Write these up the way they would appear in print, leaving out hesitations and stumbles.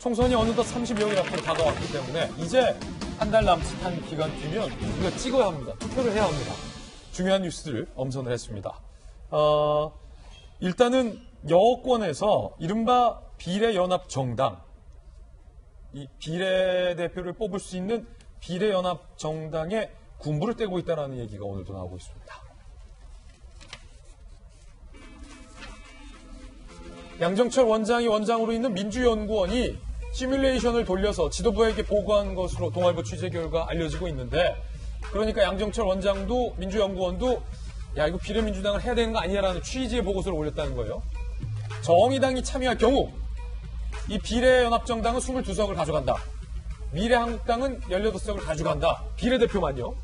총선이 어느덧 30여일 앞으로 다가왔기 때문에 이제 한 달 남짓한 기간 뒤면 우리가 찍어야 합니다. 투표를 해야 합니다. 중요한 뉴스들을 엄선을 했습니다. 일단은 여권에서 이른바 비례연합정당, 이 비례대표를 뽑을 수 있는 비례연합정당에 군부를 떼고 있다는 얘기가 오늘도 나오고 있습니다. 양정철 원장이 원장으로 있는 민주연구원이 시뮬레이션을 돌려서 지도부에게 보고한 것으로 동아일보 취재 결과 알려지고 있는데, 그러니까 양정철 원장도 민주연구원도 야 이거 비례민주당을 해야 되는 거 아니냐라는 취지의 보고서를 올렸다는 거예요. 정의당이 참여할 경우 이 비례연합정당은 22석을 가져간다. 미래한국당은 18석을 가져간다. 비례대표만요.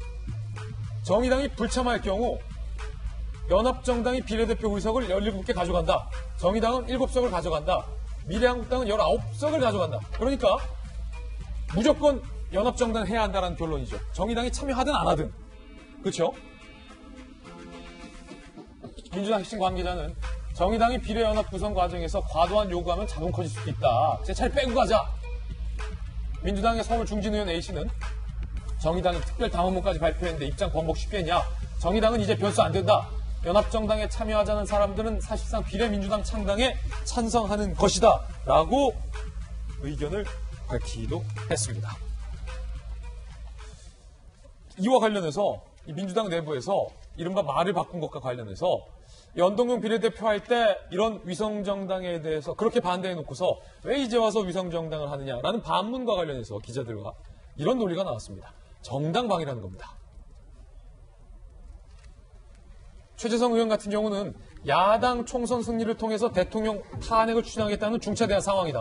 정의당이 불참할 경우 연합정당이 비례대표 의석을 17개 가져간다. 정의당은 7석을 가져간다. 미래한국당은 19석을 가져간다. 그러니까 무조건 연합정당을 해야 한다는 결론이죠. 정의당이 참여하든 안 하든. 그렇죠? 민주당 핵심 관계자는 정의당이 비례연합 구성 과정에서 과도한 요구하면 자동 커질 수도 있다. 제 차를 빼고 가자. 민주당의 서울 중진 의원 A씨는 정의당이 특별 당원문까지 발표했는데 입장 번복 쉽겠냐. 정의당은 이제 변수 안 된다. 연합정당에 참여하자는 사람들은 사실상 비례민주당 창당에 찬성하는 것이다. 라고 의견을 밝히기도 했습니다. 이와 관련해서 이 민주당 내부에서 이른바 말을 바꾼 것과 관련해서 연동형 비례대표 할 때 이런 위성정당에 대해서 그렇게 반대해놓고서 왜 이제 와서 위성정당을 하느냐라는 반문과 관련해서 기자들과 이런 논리가 나왔습니다. 정당방위라는 겁니다. 최재성 의원 같은 경우는 야당 총선 승리를 통해서 대통령 탄핵을 추진하겠다는 중차대한 상황이다.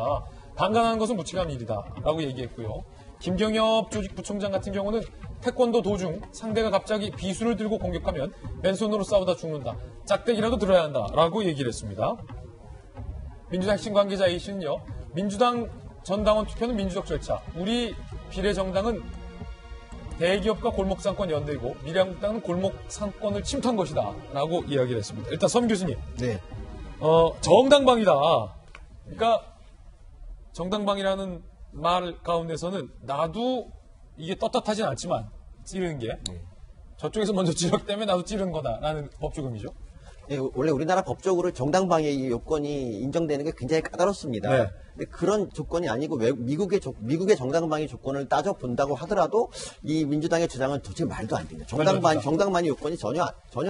방관하는 것은 무책임한 일이다. 라고 얘기했고요. 김경엽 조직부총장 같은 경우는 태권도 도중 상대가 갑자기 비수를 들고 공격하면 맨손으로 싸우다 죽는다. 짝대기라도 들어야 한다. 라고 얘기를 했습니다. 민주당 핵심 관계자 A씨는요. 민주당 전당원 투표는 민주적 절차. 우리 비례정당은 대기업과 골목상권 연대이고 미래한국당은 골목상권을 침투한 것이다. 라고 이야기를 했습니다. 일단 섬 교수님. 네. 정당방위다. 그러니까 정당방위라는 말 가운데서는 나도 이게 떳떳하진 않지만 찌르는 게 저쪽에서 먼저 찌르기 때문에 나도 찌르는 거다라는 법조금이죠. 네, 원래 우리나라 법적으로 정당방위 요건이 인정되는 게 굉장히 까다롭습니다. 네. 근데 그런 조건이 아니고 미국의 정당방위 조건을 따져본다고 하더라도 이 민주당의 주장은 도대체 말도 안 됩니다. 정당방위 요건이 전혀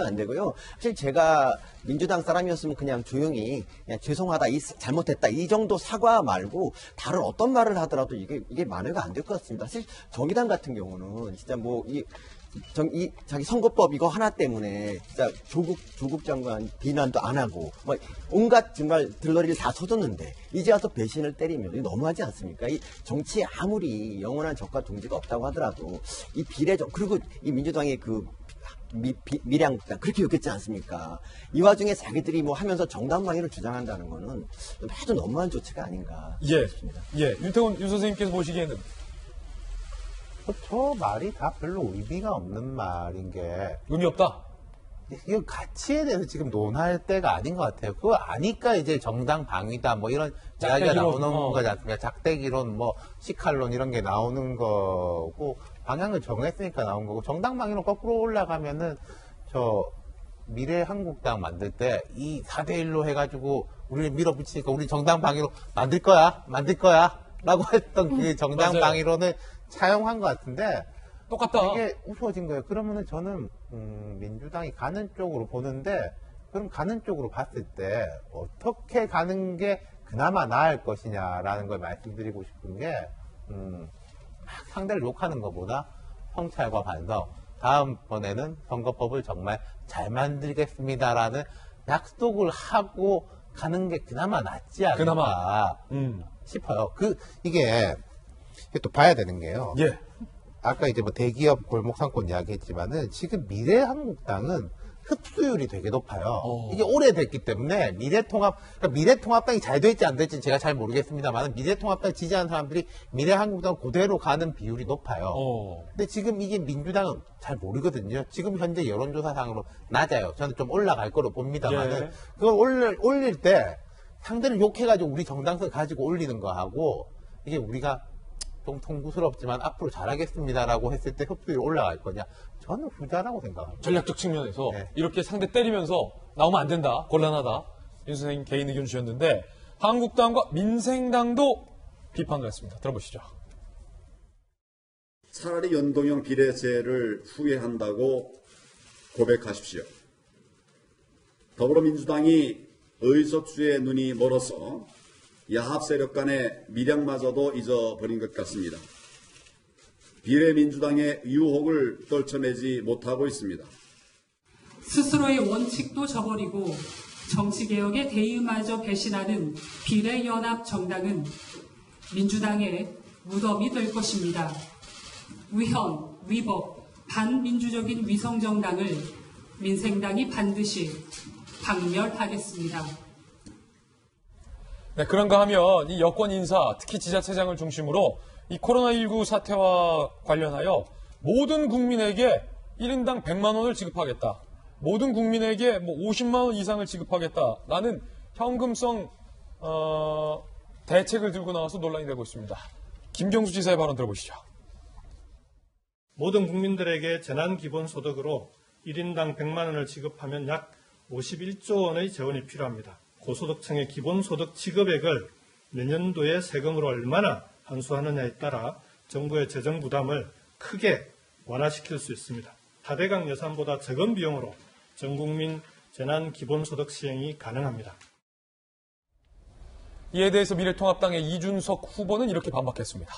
안 되고요. 사실 제가 민주당 사람이었으면 그냥 조용히 그냥 죄송하다, 잘못했다 이 정도 사과 말고 다른 어떤 말을 하더라도 이게 만회가 안 될 것 같습니다. 사실 정의당 같은 경우는 진짜 자기 선거법 이거 하나 때문에 진짜 조국 장관 비난도 안 하고 온갖 정말 들러리를 다 쳐줬는데 이제 와서 배신을 때리면 이거 너무하지 않습니까? 이 정치에 아무리 영원한 적과 동지가 없다고 하더라도 이 그리고 이 민주당의 미래한국당 그렇게 욕했지 않습니까? 이 와중에 자기들이 하면서 정당방위를 주장한다는 거는 아주 너무한 조치가 아닌가 싶습니다. 예, 윤태곤 윤 선생님께서 보시기에는 저 말이 다 별로 의미가 없는 말인 게 의미 없다. 이 가치에 대해서 지금 논할 때가 아닌 것 같아요. 그거 아니까 이제 정당 방위다 이런 이야기가 나오는 거지 않습니까? 작대기론 시칼론 이런 게 나오는 거고 방향을 정했으니까 나온 거고 정당 방위로 거꾸로 올라가면은 저 미래한국당 만들 때 이 4대1로 해가지고 우리를 밀어붙이니까 우리 정당 방위로 만들 거야 라고 했던 그 정당 방위론을 차용한 것 같은데 똑같다. 이게 우스워진 거예요. 그러면은 저는 민주당이 가는 쪽으로 보는데 그럼 가는 쪽으로 봤을 때 어떻게 가는 게 그나마 나을 것이냐라는 걸 말씀드리고 싶은 게 상대를 욕하는 것보다 성찰과 반성 다음번에는 선거법을 정말 잘 만들겠습니다라는 약속을 하고 가는 게 그나마 낫지 않을까 싶어요. 이게 또 봐야 되는 게요. 예. 아까 이제 대기업 골목상권 이야기했지만은 지금 미래한국당은 흡수율이 되게 높아요. 이게 오래됐기 때문에 미래통합당이 잘 될지 안 될지는 제가 잘 모르겠습니다만 미래통합당 지지하는 사람들이 미래한국당 그대로 가는 비율이 높아요. 근데 지금 이게 민주당은 잘 모르거든요. 지금 현재 여론조사상으로 낮아요. 저는 좀 올라갈 거로 봅니다만은 예. 그걸 올릴 때 상대를 욕해가지고 우리 정당성 가지고 올리는 거하고 이게 우리가 좀 통구스럽지만 앞으로 잘하겠습니다라고 했을 때 흡수율이 올라갈 거냐? 저는 후자라고 생각합니다. 전략적 측면에서 네. 이렇게 상대 때리면서 나오면 안 된다, 곤란하다. 윤 선생님 개인 의견 주셨는데 한국당과 민생당도 비판을 했습니다. 들어보시죠. 차라리 연동형 비례제를 후회한다고 고백하십시오. 더불어민주당이 의석수의 눈이 멀어서 야합 세력 간의 미량마저도 잊어버린 것 같습니다. 비례민주당의 유혹을 떨쳐내지 못하고 있습니다. 스스로의 원칙도 저버리고 정치개혁의 대의마저 배신하는 비례연합정당은 민주당의 무덤이 될 것입니다. 위헌, 위법, 반민주적인 위성정당을 민생당이 반드시 박멸하겠습니다. 네, 그런가 하면 이 여권 인사, 특히 지자체장을 중심으로 이 코로나19 사태와 관련하여 모든 국민에게 1인당 100만 원을 지급하겠다. 모든 국민에게 50만 원 이상을 지급하겠다라는 현금성 대책을 들고 나와서 논란이 되고 있습니다. 김경수 지사의 발언 들어보시죠. 모든 국민들에게 재난기본소득으로 1인당 100만 원을 지급하면 약 51조 원의 재원이 필요합니다. 고소득층의 기본소득 지급액을 내년도에 세금으로 얼마나 환수하느냐에 따라 정부의 재정 부담을 크게 완화시킬 수 있습니다. 다대강 예산보다 적은 비용으로 전국민 재난기본소득 시행이 가능합니다. 이에 대해서 미래통합당의 이준석 후보는 이렇게 반박했습니다.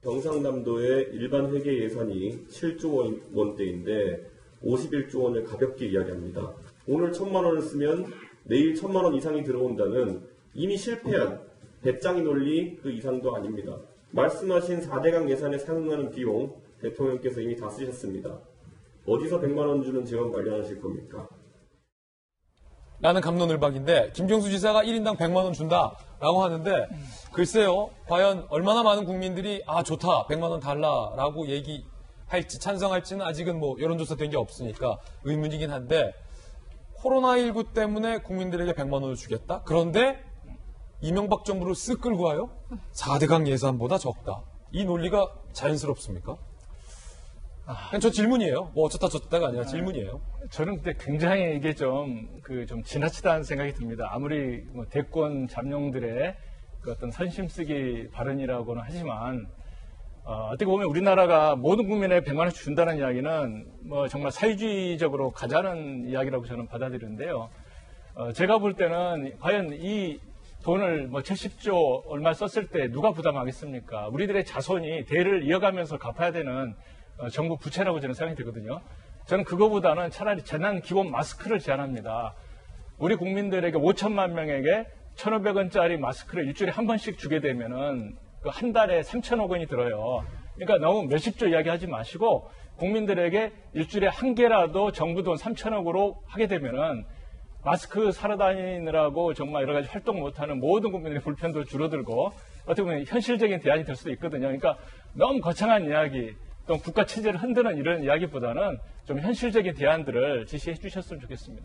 경상남도의 일반 회계 예산이 7조 원대인데 51조 원을 가볍게 이야기합니다. 오늘 1,000만 원을 쓰면 내일 1,000만 원 이상이 들어온다는 이미 실패한 배짱이 논리 그 이상도 아닙니다. 말씀하신 4대강 예산에 상응하는 비용 대통령께서 이미 다 쓰셨습니다. 어디서 100만 원 주는 재원 마련하실 겁니까? 라는 감론을박인데 김경수 지사가 1인당 100만 원 준다라고 하는데 글쎄요. 과연 얼마나 많은 국민들이 좋다 100만 원 달라라고 얘기할지 찬성할지는 아직은 여론조사 된 게 없으니까 의문이긴 한데 코로나19 때문에 국민들에게 100만 원을 주겠다? 그런데 이명박 정부를 쓱 끌고 와요? 4대강 예산보다 적다. 이 논리가 자연스럽습니까? 그냥 저 질문이에요. 어쩌다 저쩌다가 아니라 질문이에요. 저는 근데 굉장히 이게 좀 지나치다는 생각이 듭니다. 아무리 대권 잠룡들의 그 어떤 선심쓰기 발언이라고는 하지만, 어떻게 보면 우리나라가 모든 국민에 100만 원씩 준다는 이야기는 정말 사회주의적으로 가자는 이야기라고 저는 받아들이는데요. 제가 볼 때는 과연 이 돈을 70조 얼마 썼을 때 누가 부담하겠습니까? 우리들의 자손이 대를 이어가면서 갚아야 되는 정부 부채라고 저는 생각이 들거든요. 저는 그거보다는 차라리 재난 기본 마스크를 제안합니다. 우리 국민들에게 5천만 명에게 1,500원짜리 마스크를 일주일에 한 번씩 주게 되면은 한 달에 3천억 원이 들어요. 그러니까 너무 몇십조 이야기하지 마시고 국민들에게 일주일에 한 개라도 정부 돈 3천억으로 하게 되면은 마스크 사러 다니느라고 정말 여러 가지 활동 못하는 모든 국민들의 불편도 줄어들고 어떻게 보면 현실적인 대안이 될 수도 있거든요. 그러니까 너무 거창한 이야기, 또 국가 체제를 흔드는 이런 이야기보다는 좀 현실적인 대안들을 제시해 주셨으면 좋겠습니다.